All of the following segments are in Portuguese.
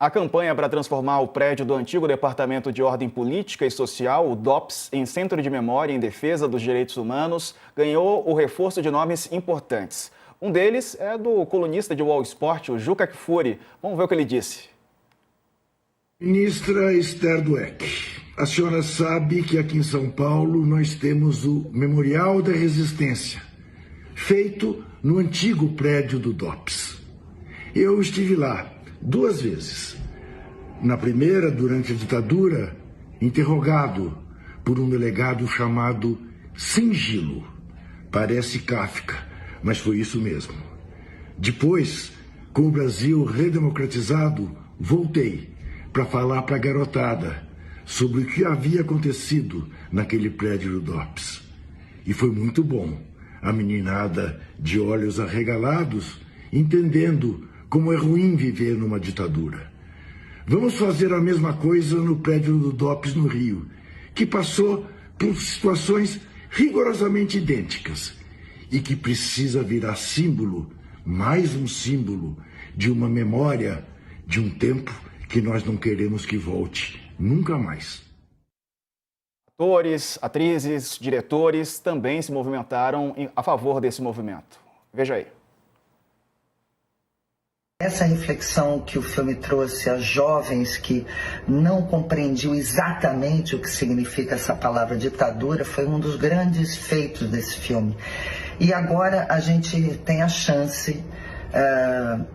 A campanha para transformar o prédio do antigo Departamento de Ordem Política e Social, o DOPS, em Centro de Memória em Defesa dos Direitos Humanos, ganhou o reforço de nomes importantes. Um deles é do colunista de Wall Sport, o Juca Kfouri. Vamos ver o que ele disse. Ministra Esther Dweck, a senhora sabe que aqui em São Paulo nós temos o Memorial da Resistência, feito no antigo prédio do DOPS. Eu estive lá 2 vezes. Na primeira, durante a ditadura, interrogado por um delegado chamado Singilo. Parece Kafka, mas foi isso mesmo. Depois, com o Brasil redemocratizado, voltei para falar para a garotada sobre o que havia acontecido naquele prédio do DOPS. E foi muito bom. A meninada de olhos arregalados, entendendo como é ruim viver numa ditadura. Vamos fazer a mesma coisa no prédio do DOPS no Rio, que passou por situações rigorosamente idênticas e que precisa virar símbolo, mais um símbolo, de uma memória de um tempo que nós não queremos que volte nunca mais. Atores, atrizes, diretores também se movimentaram a favor desse movimento. Veja aí. Essa reflexão que o filme trouxe a jovens que não compreendiam exatamente o que significa essa palavra ditadura foi um dos grandes feitos desse filme. E agora a gente tem a chance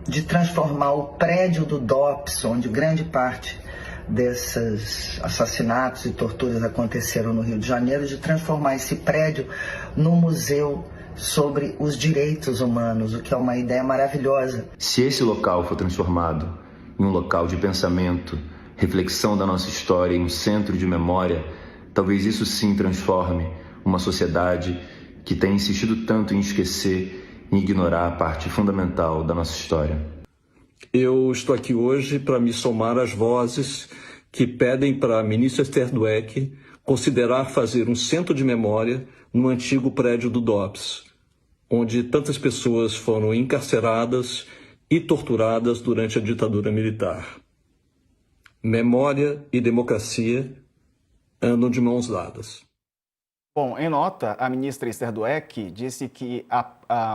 de transformar o prédio do DOPS, onde grande parte desses assassinatos e torturas aconteceram no Rio de Janeiro, de transformar esse prédio num museu sobre os direitos humanos, o que é uma ideia maravilhosa. Se esse local for transformado em um local de pensamento, reflexão da nossa história, em um centro de memória, talvez isso sim transforme uma sociedade que tem insistido tanto em esquecer e ignorar a parte fundamental da nossa história. Eu estou aqui hoje para me somar às vozes que pedem para a ministra Esther Dweck considerar fazer um centro de memória no antigo prédio do DOPS, onde tantas pessoas foram encarceradas e torturadas durante a ditadura militar. Memória e democracia andam de mãos dadas. Bom, em nota, a ministra Esther Dweck disse que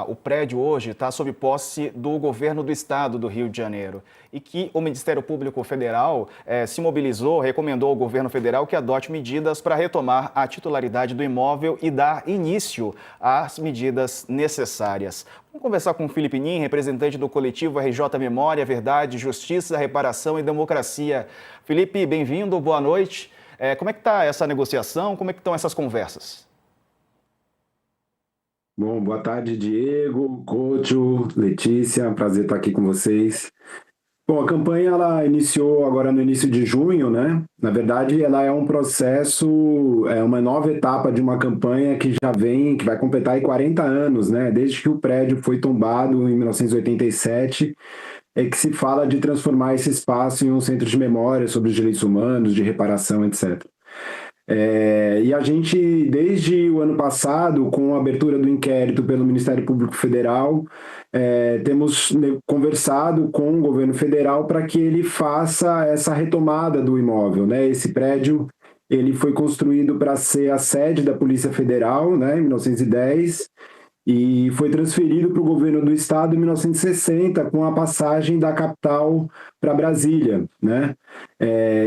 o prédio hoje está sob posse do governo do estado do Rio de Janeiro e que o Ministério Público Federal se mobilizou, recomendou ao governo federal que adote medidas para retomar a titularidade do imóvel e dar início às medidas necessárias. Vamos conversar com o Felipe Nin, representante do coletivo RJ Memória, Verdade, Justiça, Reparação e Democracia. Felipe, bem-vindo, boa noite. Como é que está essa negociação? Como é que estão essas conversas? Bom, boa tarde, Diego, Couto, Letícia, prazer estar aqui com vocês. Bom, a campanha ela iniciou agora no início de junho, né? Na verdade, ela é um processo, é uma nova etapa de uma campanha que que vai completar aí 40 anos, né? Desde que o prédio foi tombado em 1987, é que se fala de transformar esse espaço em um centro de memória sobre os direitos humanos, de reparação, etc. E a gente, desde o ano passado, com a abertura do inquérito pelo Ministério Público Federal, temos conversado com o governo federal para que ele faça essa retomada do imóvel, né? Esse prédio ele foi construído para ser a sede da Polícia Federal, né, em 1910, e foi transferido para o governo do estado em 1960, com a passagem da capital para Brasília, né?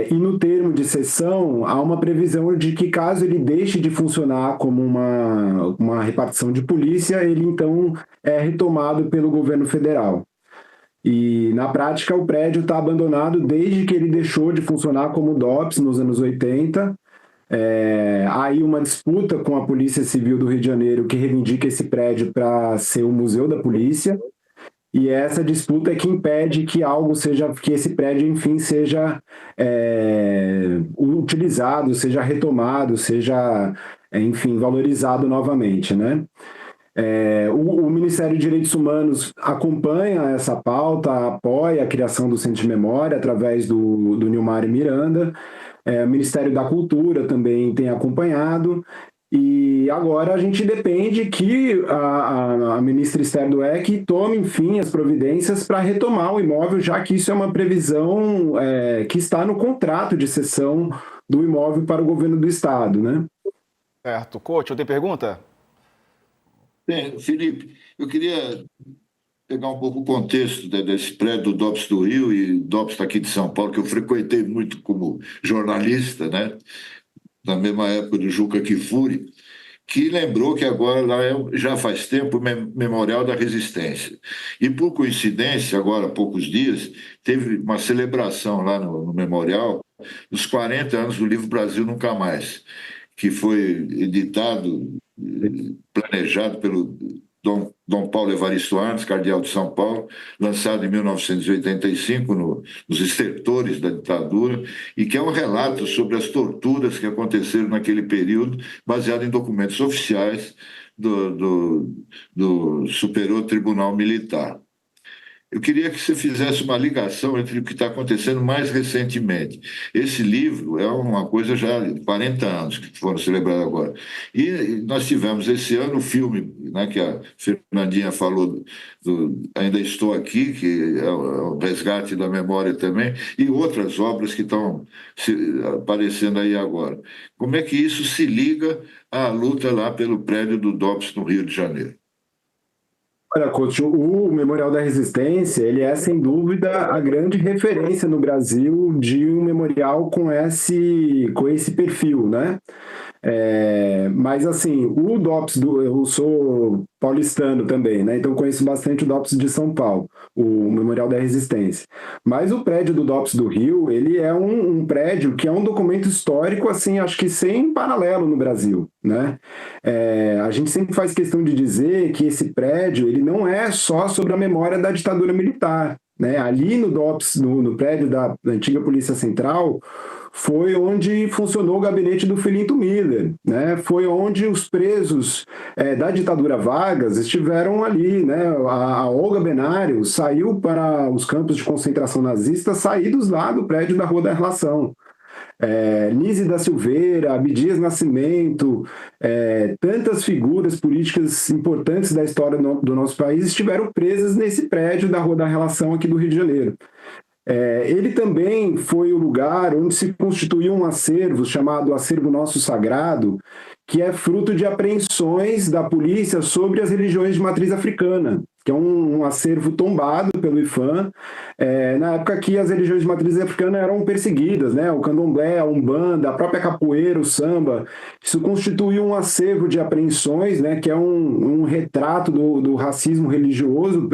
E no termo de cessão, há uma previsão de que, caso ele deixe de funcionar como uma repartição de polícia, ele então é retomado pelo governo federal. E, na prática, o prédio está abandonado desde que ele deixou de funcionar como DOPS nos anos 80. Há aí uma disputa com a Polícia Civil do Rio de Janeiro, que reivindica esse prédio para ser o Museu da Polícia, e essa disputa é que impede que que esse prédio, enfim, seja utilizado, seja retomado, seja, enfim, valorizado novamente, né? O Ministério de Direitos Humanos acompanha essa pauta, apoia a criação do Centro de Memória através do Nilmar Miranda. O Ministério da Cultura também tem acompanhado, E agora a gente depende que a ministra Esther Dweck tome, enfim, as providências para retomar o imóvel, já que isso é uma previsão que está no contrato de cessão do imóvel para o governo do estado, né? Certo. Coach, tem pergunta? Bem, Felipe, eu queria pegar um pouco o contexto desse prédio do DOPS do Rio e DOPS aqui de São Paulo, que eu frequentei muito como jornalista, né? Na mesma época do Juca Kfouri, que lembrou que agora lá já faz tempo o Memorial da Resistência. E, por coincidência, agora há poucos dias, teve uma celebração lá no Memorial dos 40 anos do livro Brasil Nunca Mais, que foi editado, planejado pelo Dom Paulo Evaristo Arnes, cardeal de São Paulo, lançado em 1985 nos estertores da ditadura, e que é um relato sobre as torturas que aconteceram naquele período, baseado em documentos oficiais do Superior Tribunal Militar. Eu queria que você fizesse uma ligação entre o que está acontecendo mais recentemente. Esse livro é uma coisa já de 40 anos que foram celebrados agora. E nós tivemos esse ano o filme, né, que a Fernandinha falou, Ainda Estou Aqui, que é o resgate da memória também, e outras obras que estão aparecendo aí agora. Como é que isso se liga à luta lá pelo prédio do DOPS no Rio de Janeiro? Olha, Coach, o Memorial da Resistência, ele é, sem dúvida, a grande referência no Brasil de um memorial com esse perfil, né? Mas, assim, o DOPS, eu sou paulistano também, né? Então conheço bastante o DOPS de São Paulo, o Memorial da Resistência. Mas o prédio do DOPS do Rio, ele é um prédio que é um documento histórico, assim, acho que sem paralelo no Brasil, né? A gente sempre faz questão de dizer que esse prédio, ele não é só sobre a memória da ditadura militar, né? Ali no DOPS, no prédio da antiga Polícia Central, foi onde funcionou o gabinete do Filinto Miller, né? Foi onde os presos da ditadura Vargas estiveram ali, né? A Olga Benário saiu para os campos de concentração nazista, saídos lá do prédio da Rua da Relação. Nise da Silveira, Abdias Nascimento, tantas figuras políticas importantes da história do nosso país estiveram presas nesse prédio da Rua da Relação aqui do Rio de Janeiro. Ele também foi o lugar onde se constituiu um acervo chamado Acervo Nosso Sagrado, que é fruto de apreensões da polícia sobre as religiões de matriz africana, que é um acervo tombado pelo IPHAN, na época que as religiões de matriz africana eram perseguidas, né? O candomblé, a umbanda, a própria capoeira, o samba. Isso constituiu um acervo de apreensões, né? Que é um retrato do racismo religioso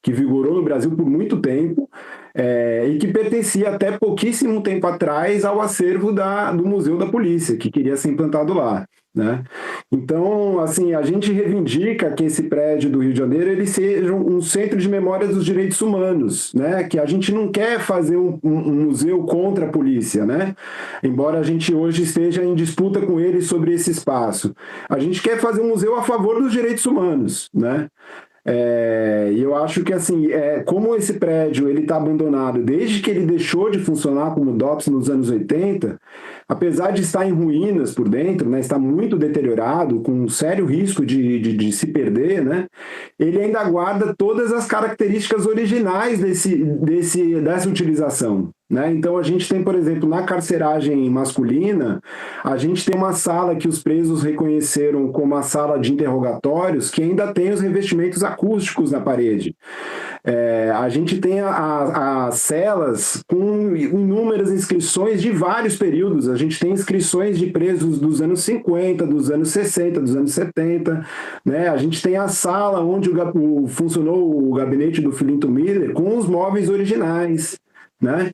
que vigorou no Brasil por muito tempo, e que pertencia até pouquíssimo tempo atrás ao acervo do Museu da Polícia, que queria ser implantado lá, né? Então, assim, a gente reivindica que esse prédio do Rio de Janeiro ele seja um centro de memória dos direitos humanos, né? Que a gente não quer fazer um museu contra a polícia, né? Embora a gente hoje esteja em disputa com eles sobre esse espaço. A gente quer fazer um museu a favor dos direitos humanos, né? E eu acho que, assim, como esse prédio ele está abandonado desde que ele deixou de funcionar como DOPS nos anos 80, apesar de estar em ruínas por dentro, né, está muito deteriorado, com um sério risco de se perder, né, ele ainda guarda todas as características originais dessa utilização. Né? Então, a gente tem, por exemplo, na carceragem masculina, a gente tem uma sala que os presos reconheceram como a sala de interrogatórios, que ainda tem os revestimentos acústicos na parede. A gente tem as celas com inúmeras inscrições de vários períodos. A gente tem inscrições de presos dos anos 50, dos anos 60, dos anos 70. Né? A gente tem a sala onde funcionou o gabinete do Filinto Miller com os móveis originais. Né?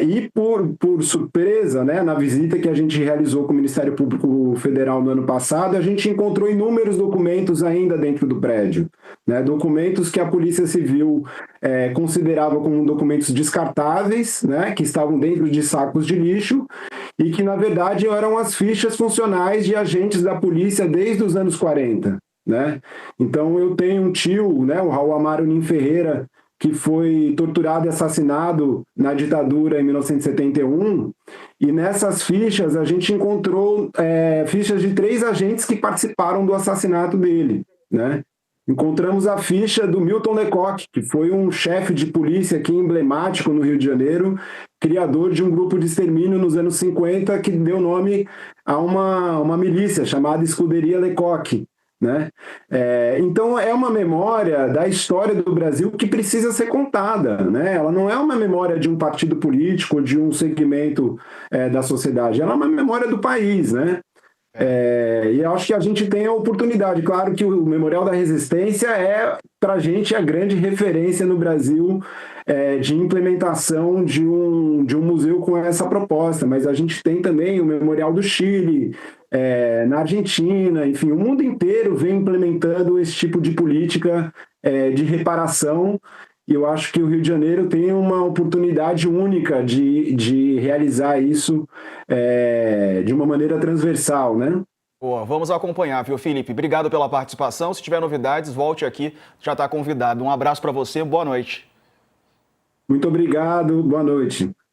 E por surpresa, né, na visita que a gente realizou com o Ministério Público Federal no ano passado, a gente encontrou inúmeros documentos ainda dentro do prédio, né, documentos que a Polícia Civil considerava como documentos descartáveis, né, que estavam dentro de sacos de lixo e que, na verdade, eram as fichas funcionais de agentes da polícia desde os anos 40. Né? Então, eu tenho um tio, né, o Raul Amaro Nim Ferreira, que foi torturado e assassinado na ditadura em 1971, e nessas fichas a gente encontrou fichas de 3 agentes que participaram do assassinato dele, né? Encontramos a ficha do Milton Lecoq, que foi um chefe de polícia aqui emblemático no Rio de Janeiro, criador de um grupo de extermínio nos anos 50 que deu nome a uma milícia chamada Escuderia Lecoq, né? Então é uma memória da história do Brasil que precisa ser contada, né? Ela não é uma memória de um partido político, de um segmento da sociedade, ela é uma memória do país, né? E acho que a gente tem a oportunidade. Claro que o Memorial da Resistência é, para a gente, a grande referência no Brasil de implementação de um museu com essa proposta, mas a gente tem também o Memorial do Chile, na Argentina, enfim, o mundo inteiro vem implementando esse tipo de política de reparação. E eu acho que o Rio de Janeiro tem uma oportunidade única de realizar isso de uma maneira transversal, né? Boa, vamos acompanhar, viu, Felipe? Obrigado pela participação. Se tiver novidades, volte aqui, já está convidado. Um abraço para você, boa noite. Muito obrigado, boa noite.